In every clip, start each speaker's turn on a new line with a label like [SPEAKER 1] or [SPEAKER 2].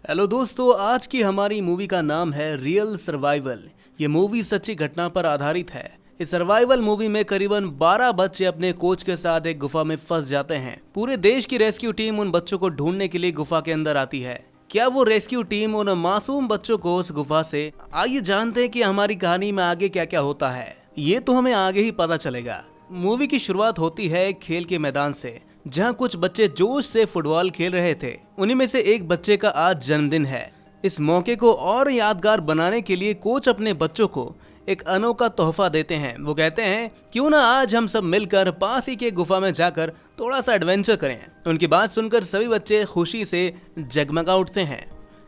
[SPEAKER 1] Hello दोस्तों, आज की हमारी मूवी का नाम है रियल सर्वाइवल। ये मूवी सच्ची घटना पर आधारित है। इस सर्वाइवल मूवी में करीबन 12 बच्चे अपने कोच के साथ एक गुफा में फंस जाते हैं। पूरे देश की रेस्क्यू टीम उन बच्चों को ढूंढने के लिए गुफा के अंदर आती है। क्या वो रेस्क्यू टीम उन मासूम बच्चों को उस गुफा से, आइए जानते हैं कि हमारी कहानी में आगे क्या क्या होता है। ये तो हमें आगे ही पता चलेगा। मूवी की शुरुआत होती है एक खेल के मैदान से, जहां कुछ बच्चे जोश से फुटबॉल खेल रहे थे। उन्हीं में से एक बच्चे का आज जन्मदिन है। इस मौके को और यादगार बनाने के लिए कोच अपने बच्चों को एक अनोखा तोहफा देते हैं। वो कहते हैं, क्यों ना आज हम सब मिलकर पास ही के गुफा में जाकर थोड़ा सा एडवेंचर करें। उनकी बात सुनकर सभी बच्चे खुशी से जगमगा उठते हैं।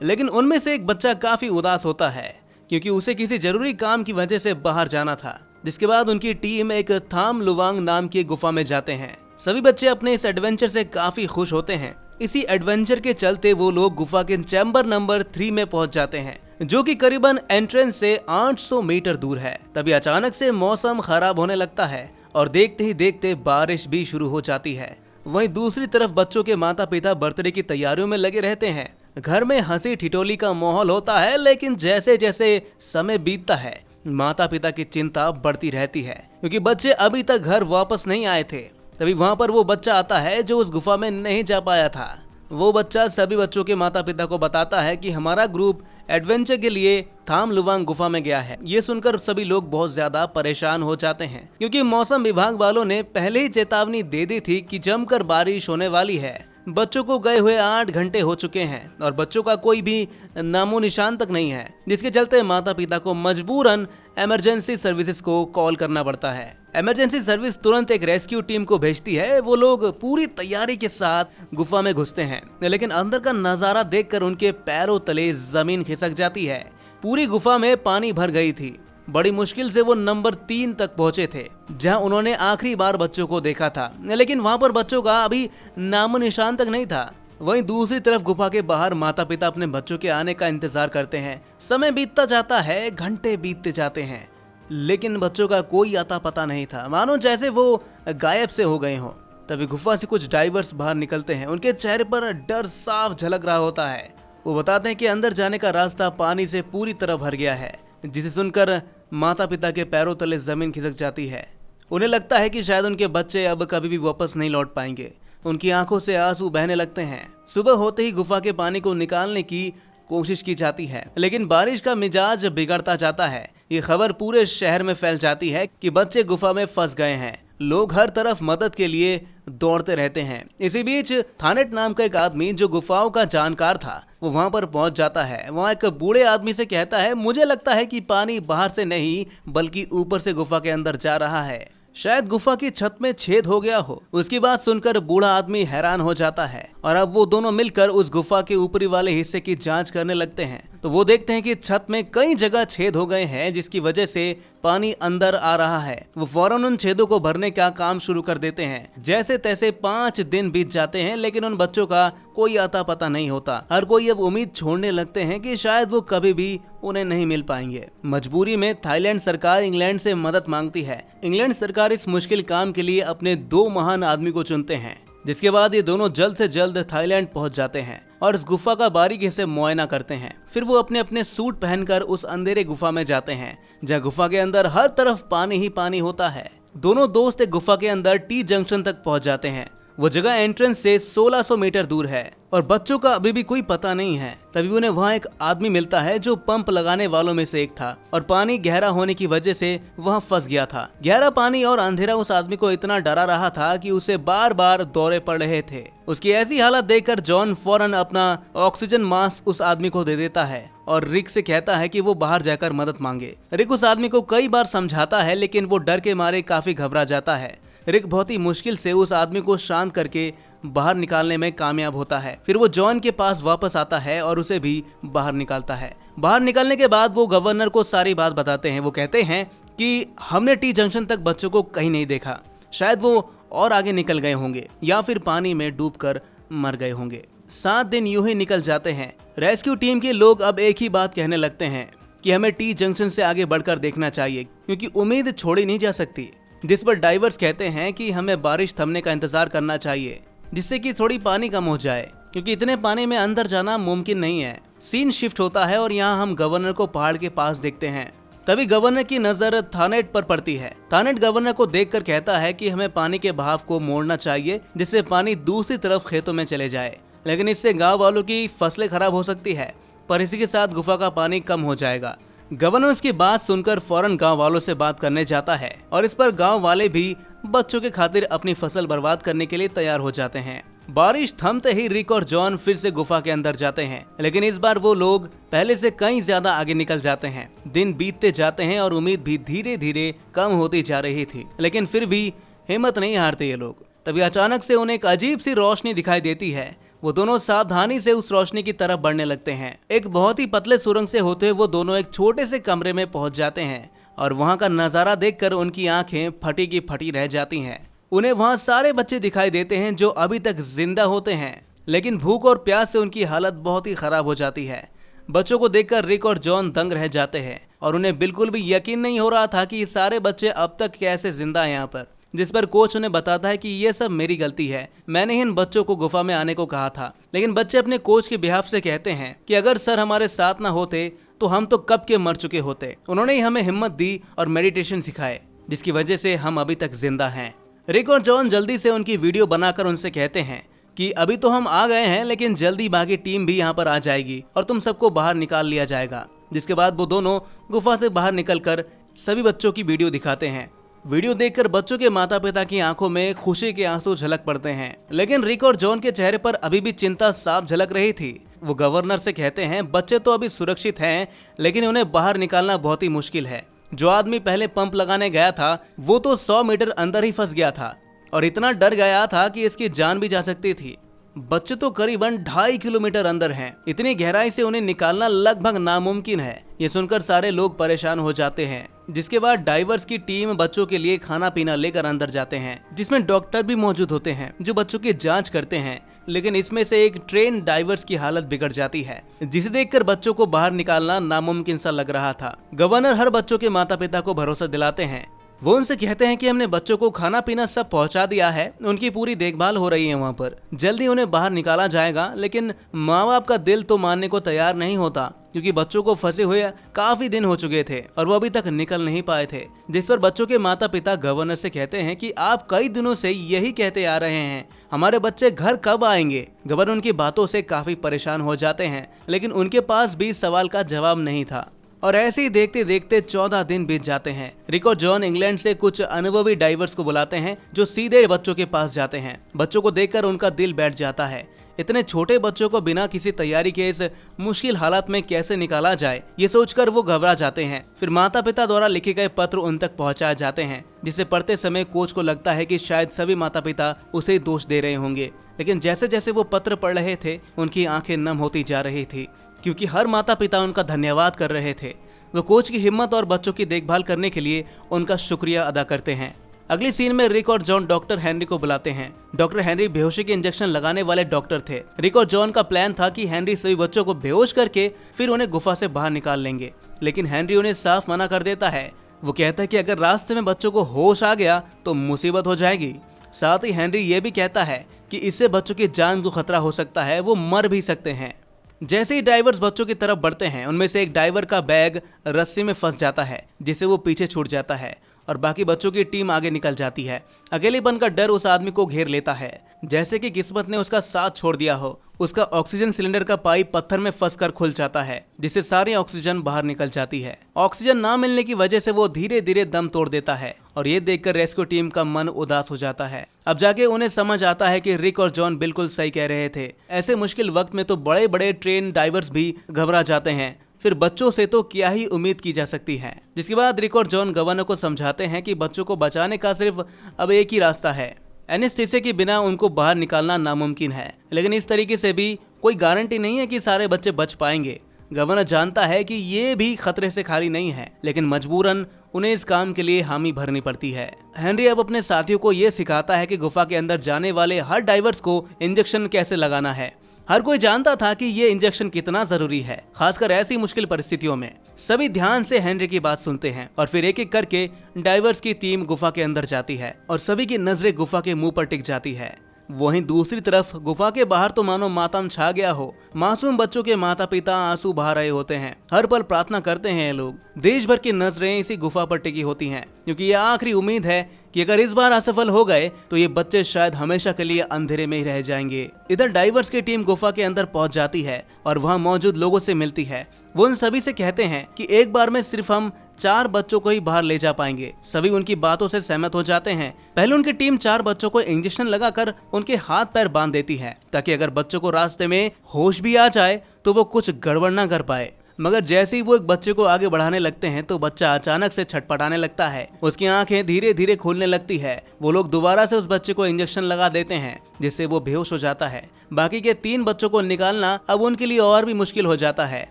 [SPEAKER 1] लेकिन उनमें से एक बच्चा काफी उदास होता है, क्योंकि उसे किसी जरूरी काम की वजह से बाहर जाना था। जिसके बाद उनकी टीम एक थाम लुवांग नाम की गुफा में जाते हैं। सभी बच्चे अपने इस एडवेंचर से काफी खुश होते हैं। इसी एडवेंचर के चलते वो लोग गुफा के चैम्बर नंबर 3 में पहुंच जाते हैं, जो कि करीबन एंट्रेंस से 800 मीटर दूर है। तभी अचानक से मौसम खराब होने लगता है और देखते ही देखते बारिश भी शुरू हो जाती है। वहीं दूसरी तरफ बच्चों के माता पिता बर्थडे की तैयारियों में लगे रहते हैं। घर में हंसी ठिठोली का माहौल होता है, लेकिन जैसे जैसे समय बीतता है माता पिता की चिंता बढ़ती रहती है, क्योंकि बच्चे अभी तक घर वापस नहीं आए थे। तभी वहां पर वो बच्चा आता है जो उस गुफा में नहीं जा पाया था। वो बच्चा सभी बच्चों के माता पिता को बताता है कि हमारा ग्रुप एडवेंचर के लिए थाम लुवांग गुफा में गया है। ये सुनकर सभी लोग बहुत ज्यादा परेशान हो जाते हैं, क्योंकि मौसम विभाग वालों ने पहले ही चेतावनी दे दी थी कि जमकर बारिश होने वाली है। बच्चों को गए हुए 8 घंटे हो चुके हैं और बच्चों का कोई भी नामो निशान तक नहीं है, जिसके चलते माता पिता को मजबूरन इमरजेंसी सर्विसेज को कॉल करना पड़ता है। इमरजेंसी सर्विस तुरंत एक रेस्क्यू टीम को भेजती है। वो लोग पूरी तैयारी के साथ गुफा में घुसते हैं, लेकिन अंदर का नजारा देखकर उनके पैरों तले जमीन खिसक जाती है। पूरी गुफा में पानी भर गई थी। बड़ी मुश्किल से वो नंबर 3 तक पहुंचे थे, जहां उन्होंने आखिरी बार बच्चों को देखा था, लेकिन वहां पर बच्चों का अभी नामो निशान तक नहीं था। वहीं दूसरी तरफ गुफा के बाहर माता पिता अपने बच्चों के आने का इंतजार करते हैं। समय बीतता जाता है, घंटे बीतते जाते हैं, लेकिन बच्चों का कोई आता पता नहीं था, मानो जैसे वो गायब से हो गए हों। तभी गुफा से कुछ डाइवर्स बाहर निकलते हैं। उनके चेहरे पर डर साफ झलक रहा होता है। वो बताते हैं कि अंदर जाने का रास्ता पानी से पूरी तरह भर गया है, जिसे सुनकर माता पिता के पैरों तले जमीन खिसक जाती है। उन्हें लगता है कि शायद उनके बच्चे अब कभी भी वापस नहीं लौट पाएंगे। उनकी आंखों से आंसू बहने लगते हैं। सुबह होते ही गुफा के पानी को निकालने की कोशिश की जाती है, लेकिन बारिश का मिजाज बिगड़ता जाता है। ये खबर पूरे शहर में फैल जाती है कि बच्चे गुफा में फंस गए हैं। लोग हर तरफ मदद के लिए दौड़ते रहते हैं। इसी बीच थानेट नाम का एक आदमी, जो गुफाओं का जानकार था, वो वहां पर पहुंच जाता है। वहां एक बूढ़े आदमी से कहता है, मुझे लगता है कि पानी बाहर से नहीं बल्कि ऊपर से गुफा के अंदर जा रहा है। शायद गुफा की छत में छेद हो गया हो। उसकी बात सुनकर बूढ़ा आदमी हैरान हो जाता है और अब वो दोनों मिलकर उस गुफा के ऊपरी वाले हिस्से की जांच करने लगते हैं। तो वो देखते हैं कि छत में कई जगह छेद हो गए हैं, जिसकी वजह से पानी अंदर आ रहा है। वो फौरन उन छेदों को भरने का काम शुरू कर देते हैं। जैसे तैसे 5 दिन बीत जाते हैं, लेकिन उन बच्चों का कोई आता पता नहीं होता। हर कोई अब उम्मीद छोड़ने लगते हैं कि शायद वो कभी भी उन्हें नहीं मिल पाएंगे। मजबूरी में थाईलैंड सरकार इंग्लैंड से मदद मांगती है। इंग्लैंड सरकार इस मुश्किल काम के लिए अपने 2 महान आदमी को चुनते हैं, जिसके बाद ये दोनों जल्द से जल्द थाईलैंड पहुंच जाते हैं और इस गुफा का बारीकी से मुआयना करते हैं। फिर वो अपने अपने सूट पहनकर उस अंधेरे गुफा में जाते हैं, जहाँ गुफा के अंदर हर तरफ पानी ही पानी होता है। दोनों दोस्त एक गुफा के अंदर टी जंक्शन तक पहुंच जाते हैं। वो जगह एंट्रेंस से 1600 मीटर दूर है और बच्चों का अभी भी कोई पता नहीं है। तभी उन्हें वहाँ एक आदमी मिलता है जो पंप लगाने वालों में से एक था और पानी गहरा होने की वजह से वहाँ फंस गया था। गहरा पानी और अंधेरा उस आदमी को इतना डरा रहा था कि उसे बार बार दौरे पड़ रहे थे। उसकी ऐसी हालत देखकर जॉन फौरन अपना ऑक्सीजन मास्क उस आदमी को दे देता है और रिक से कहता है कि वो बाहर जाकर मदद मांगे। रिक उस आदमी को कई बार समझाता है, लेकिन वो डर के मारे काफी घबरा जाता है। रिक बहुत ही मुश्किल से उस आदमी को शांत करके बाहर निकालने में कामयाब होता है। फिर वो जॉन के पास वापस आता है और उसे भी बाहर निकालता है। बाहर निकालने के बाद वो गवर्नर को सारी बात बताते हैं। वो कहते हैं कि हमने टी जंक्शन तक बच्चों को कहीं नहीं देखा। शायद वो और आगे निकल गए होंगे या फिर पानी में डूबकर मर गए होंगे। 7 दिन यूं ही निकल जाते हैं। रेस्क्यू टीम के लोग अब एक ही बात कहने लगते हैं कि हमें टी जंक्शन से आगे बढ़कर देखना चाहिए, क्योंकि उम्मीद छोड़ी नहीं जा सकती। जिस पर डाइवर्स कहते हैं कि हमें बारिश थमने का इंतजार करना चाहिए, जिससे कि थोड़ी पानी कम हो जाए। क्योंकि इतने पानी में अंदर जाना मुमकिन नहीं है। सीन शिफ्ट होता है और यहाँ हम गवर्नर को पहाड़ के पास देखते हैं। तभी गवर्नर की नजर थानेट पर पड़ती है। थानेट गवर्नर को देखकर कहता है कि हमें पानी के बहाव को मोड़ना चाहिए, जिससे पानी दूसरी तरफ खेतों में चले जाए, लेकिन इससे गांव वालों की फसलें खराब हो सकती है, पर इसी के साथ गुफा का पानी कम हो जाएगा। गवर्नर इसकी बात सुनकर फौरन गांव वालों से बात करने जाता है और इस पर गांव वाले भी बच्चों के खातिर अपनी फसल बर्बाद करने के लिए तैयार हो जाते हैं। बारिश थमते ही रिक और जॉन फिर से गुफा के अंदर जाते हैं, लेकिन इस बार वो लोग पहले से कहीं ज्यादा आगे निकल जाते हैं। दिन बीतते जाते हैं और उम्मीद भी धीरे धीरे कम होती जा रही थी, लेकिन फिर भी हिम्मत नहीं हारते ये लोग। तभी अचानक से उन्हें एक अजीब सी रोशनी दिखाई देती है। वो दोनों सावधानी से उस रोशनी की तरफ बढ़ने लगते हैं। एक बहुत ही पतले सुरंग से होते हुए वो दोनों एक छोटे से कमरे में पहुंच जाते हैं और वहां का नजारा देखकर उनकी आंखें फटी की फटी रह जाती हैं। उन्हें वहां सारे बच्चे दिखाई देते हैं जो अभी तक जिंदा होते हैं, लेकिन भूख और प्यास से उनकी हालत बहुत ही खराब हो जाती है। बच्चों को देखकर रिक और जॉन दंग रह जाते हैं और उन्हें बिल्कुल भी यकीन नहीं हो रहा था कि ये सारे बच्चे अब तक कैसे जिंदा हैं यहाँ पर। जिस पर कोच उन्हें बताता है कि ये सब मेरी गलती है, मैंने ही इन बच्चों को गुफा में आने को कहा था। लेकिन बच्चे अपने कोच के बिहाफ से कहते हैं कि अगर सर हमारे साथ ना होते तो हम तो कब के मर चुके होते। उन्होंने ही हमें हिम्मत दी और मेडिटेशन सिखाए, जिसकी वजह से हम अभी तक जिंदा हैं। रिक और जॉन जल्दी से उनकी वीडियो बनाकर उनसे कहते हैं कि अभी तो हम आ गए हैं, लेकिन जल्दी बाकी टीम भी यहाँ पर आ जाएगी और तुम सबको बाहर निकाल लिया जाएगा। जिसके बाद वो दोनों गुफा से बाहर निकलकर सभी बच्चों की वीडियो दिखाते हैं। वीडियो देखकर बच्चों के माता पिता की आंखों में खुशी के आंसू झलक पड़ते हैं, लेकिन रिक और जॉन के चेहरे पर अभी भी चिंता साफ झलक रही थी। वो गवर्नर से कहते हैं बच्चे तो अभी सुरक्षित हैं, लेकिन उन्हें बाहर निकालना बहुत ही मुश्किल है। जो आदमी पहले पंप लगाने गया था वो तो 100 मीटर अंदर ही फंस गया था और इतना डर गया था कि इसकी जान भी जा सकती थी। बच्चे तो करीबन 2.5 किलोमीटर अंदर हैं। इतनी गहराई से उन्हें निकालना लगभग नामुमकिन है। ये सुनकर सारे लोग परेशान हो जाते हैं। जिसके बाद डाइवर्स की टीम बच्चों के लिए खाना पीना लेकर अंदर जाते हैं, जिसमें डॉक्टर भी मौजूद होते हैं जो बच्चों की जांच करते हैं। लेकिन इसमें से एक ट्रेन डाइवर्स की हालत बिगड़ जाती है, जिसे देखकर बच्चों को बाहर निकालना नामुमकिन सा लग रहा था। गवर्नर हर बच्चों के माता पिता को भरोसा दिलाते हैं। वो उनसे कहते हैं कि हमने बच्चों को खाना पीना सब पहुंचा दिया है, उनकी पूरी देखभाल हो रही है वहाँ पर, जल्दी उन्हें बाहर निकाला जाएगा। लेकिन माँ बाप का दिल तो मानने को तैयार नहीं होता, क्योंकि बच्चों को फंसे हुए काफी दिन हो चुके थे और वो अभी तक निकल नहीं पाए थे। जिस पर बच्चों के माता पिता गवर्नर से कहते हैं कि आप कई दिनों से यही कहते आ रहे हैं, हमारे बच्चे घर कब आएंगे। गवर्नर उनकी बातों से काफी परेशान हो जाते हैं, लेकिन उनके पास भी सवाल का जवाब नहीं था। और ऐसे ही देखते देखते 14 दिन बीत जाते हैं। रिक और जॉन इंग्लैंड से कुछ अनुभवी डाइवर्स को बुलाते हैं जो सीधे बच्चों के पास जाते हैं। बच्चों को देखकर उनका दिल बैठ जाता है। इतने छोटे बच्चों को बिना किसी तैयारी के इस मुश्किल हालात में कैसे निकाला जाए, ये सोचकर वो घबरा जाते हैं। फिर माता पिता द्वारा लिखे गए पत्र उन तक पहुंचाए जाते हैं, जिसे पढ़ते समय कोच को लगता है कि शायद सभी माता पिता उसे दोष दे रहे होंगे। लेकिन जैसे जैसे वो पत्र पढ़ रहे थे उनकी आंखें नम होती जा रही थी, क्योंकि हर माता पिता उनका धन्यवाद कर रहे थे। वो कोच की हिम्मत और बच्चों की देखभाल करने के लिए उनका शुक्रिया अदा करते हैं। अगली सीन में रिक और जॉन डॉक्टर हेनरी को बुलाते हैं। डॉक्टर हेनरी बेहोशी के इंजेक्शन लगाने वाले डॉक्टर थे। रिक और जॉन का प्लान था कि हेनरी सभी बच्चों को बेहोश करके फिर उन्हें गुफा से बाहर निकाल लेंगे, लेकिन हेनरी उन्हें साफ मना कर देता है। वो कहता है कि अगर रास्ते में बच्चों को होश आ गया तो मुसीबत हो जाएगी। साथ ही हेनरी ये भी कहता है कि इससे बच्चों की जान को खतरा हो सकता है, वो मर भी सकते हैं। जैसे ही डाइवर्स बच्चों की तरफ बढ़ते हैं, उनमें से एक डाइवर का बैग रस्सी में फंस जाता है, जिससे वो पीछे छूट जाता है और बाकी बच्चों की टीम आगे निकल जाती है। अकेलेपन का डर उस आदमी को घेर लेता है, जैसे कि किस्मत ने उसका साथ छोड़ दिया हो। उसका ऑक्सीजन सिलेंडर का पाइप पत्थर में फंसकर खुल जाता है, जिससे सारी ऑक्सीजन बाहर निकल जाती है। ऑक्सीजन ना मिलने की वजह से वो धीरे धीरे दम तोड़ देता है और ये देखकर रेस्क्यू टीम का मन उदास हो जाता है। अब जाके उन्हें समझ आता है कि रिक और जॉन बिल्कुल सही कह रहे थे। ऐसे मुश्किल वक्त में तो बड़े बड़े ट्रेन डाइवर्स भी घबरा जाते हैं, फिर बच्चों से तो क्या ही उम्मीद की जा सकती है। जिसके बाद रिक और जॉन गवर्नर को समझाते हैं कि बच्चों को बचाने का सिर्फ अब एक ही रास्ता है, एनेस्थीसिया के बिना उनको बाहर निकालना नामुमकिन है। लेकिन इस तरीके से भी कोई गारंटी नहीं है कि सारे बच्चे बच पाएंगे। गवर्नर जानता है कि ये भी खतरे से खाली नहीं है, लेकिन मजबूरन उन्हें इस काम के लिए हामी भरनी पड़ती है। हेनरी अब अपने साथियों को ये सिखाता है कि गुफा के अंदर जाने वाले हर डाइवर्स को इंजेक्शन कैसे लगाना है। हर कोई जानता था कि ये इंजेक्शन कितना जरूरी है, खासकर ऐसी मुश्किल परिस्थितियों में। सभी ध्यान से हेनरी की बात सुनते हैं और फिर एक एक करके डाइवर्स की टीम गुफा के अंदर जाती है और सभी की नजरें गुफा के मुंह पर टिक जाती है। वहीं दूसरी तरफ गुफा के बाहर तो मानो मातम छा गया हो। मासूम बच्चों के माता पिता आंसू बहा रहे होते हैं। हर पल प्रार्थना करते हैं ये लोग। देश भर की नजरें इसी गुफा पर टिकी होती हैं, क्योंकि ये आखिरी उम्मीद है कि अगर इस बार असफल हो गए तो ये बच्चे शायद हमेशा के लिए अंधेरे में ही रह जाएंगे। इधर डाइवर्स की टीम गुफा के अंदर पहुंच जाती है और वहां मौजूद लोगों से मिलती है। वो उन सभी से कहते हैं कि एक बार में सिर्फ हम 4 बच्चों को ही बाहर ले जा पाएंगे। सभी उनकी बातों से सहमत हो जाते हैं। पहले उनकी टीम 4 बच्चों को इंजेक्शन लगाकर उनके हाथ पैर बांध देती है, ताकि अगर बच्चों को रास्ते में होश भी आ जाए तो वो कुछ गड़बड़ ना कर पाए। मगर जैसे ही वो एक बच्चे को आगे बढ़ाने लगते हैं तो बच्चा अचानक से छटपटाने लगता है। उसकी आंखें धीरे धीरे खुलने लगती है। वो लोग दोबारा से उस बच्चे को इंजेक्शन लगा देते हैं, जिससे वो बेहोश हो जाता है। बाकी के 3 बच्चों को निकालना अब उनके लिए और भी मुश्किल हो जाता है,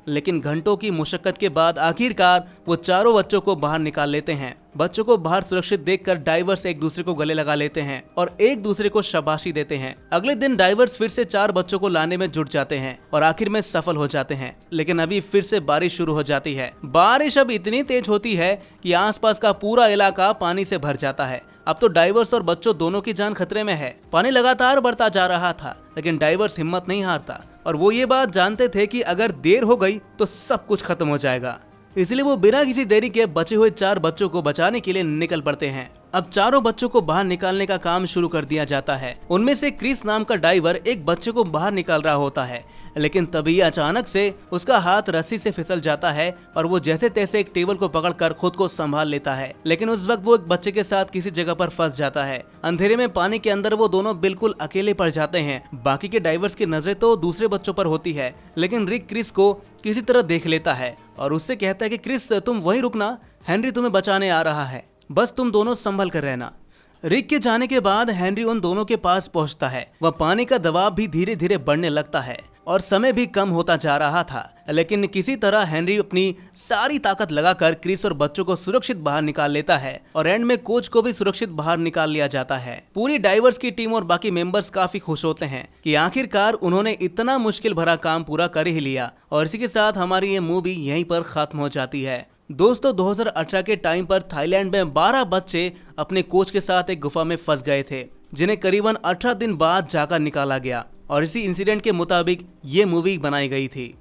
[SPEAKER 1] लेकिन घंटों की मुशक्कत के बाद आखिरकार वो चारों बच्चों को बाहर निकाल लेते हैं। बच्चों को बाहर सुरक्षित देखकर डाइवर्स एक दूसरे को गले लगा लेते हैं और एक दूसरे को शाबाशी देते हैं। अगले दिन डाइवर्स फिर से 4 बच्चों को लाने में जुट जाते हैं और आखिर में सफल हो जाते हैं। लेकिन अभी फिर से बारिश शुरू हो जाती है। बारिश अब इतनी तेज होती है कि आसपास का पूरा इलाका पानी से भर जाता है। अब तो डाइवर्स और बच्चों दोनों की जान खतरे में है। पानी लगातार बढ़ता जा रहा था, लेकिन डाइवर्स हिम्मत नहीं हारता और वो ये बात जानते थे कि अगर देर हो गई तो सब कुछ खत्म हो जाएगा। इसलिए वो बिना किसी देरी के बचे हुए 4 बच्चों को बचाने के लिए निकल पड़ते हैं। अब चारों बच्चों को बाहर निकालने का काम शुरू कर दिया जाता है। उनमें से क्रिस नाम का डाइवर एक बच्चे को बाहर निकाल रहा होता है, लेकिन तभी अचानक से उसका हाथ रस्सी से फिसल जाता है और वो जैसे तैसे एक टेबल को पकड़कर खुद को संभाल लेता है। लेकिन उस वक्त वो एक बच्चे के साथ किसी जगह पर फंस जाता है। अंधेरे में पानी के अंदर वो दोनों बिल्कुल अकेले पड़ जाते हैं। बाकी के डाइवर्स की नजरें तो दूसरे बच्चों पर होती है, लेकिन रिक क्रिस को किसी तरह देख लेता है और उससे कहता है कि क्रिस तुम वहीं रुकना, हेनरी तुम्हें बचाने आ रहा है, बस तुम दोनों संभल कर रहना। रिक के जाने के बाद हेनरी उन दोनों के पास पहुंचता है। वह पानी का दबाव भी धीरे धीरे बढ़ने लगता है और समय भी कम होता जा रहा था, लेकिन किसी तरह हेनरी अपनी सारी ताकत लगाकर क्रिस और बच्चों को सुरक्षित बाहर निकाल लेता है और एंड में कोच को भी सुरक्षित बाहर निकाल लिया जाता है। पूरी डाइवर्स की टीम और बाकी मेंबर्स काफी खुश होते हैं कि आखिरकार उन्होंने इतना मुश्किल भरा काम पूरा कर ही लिया। और इसी के साथ हमारी ये मूवी यहीं पर खत्म हो जाती है। दोस्तों 2018 के टाइम पर थाईलैंड में 12 बच्चे अपने कोच के साथ एक गुफा में फंस गए थे, जिन्हें करीबन 18 दिन बाद जाकर निकाला गया और इसी इंसिडेंट के मुताबिक ये मूवी बनाई गई थी।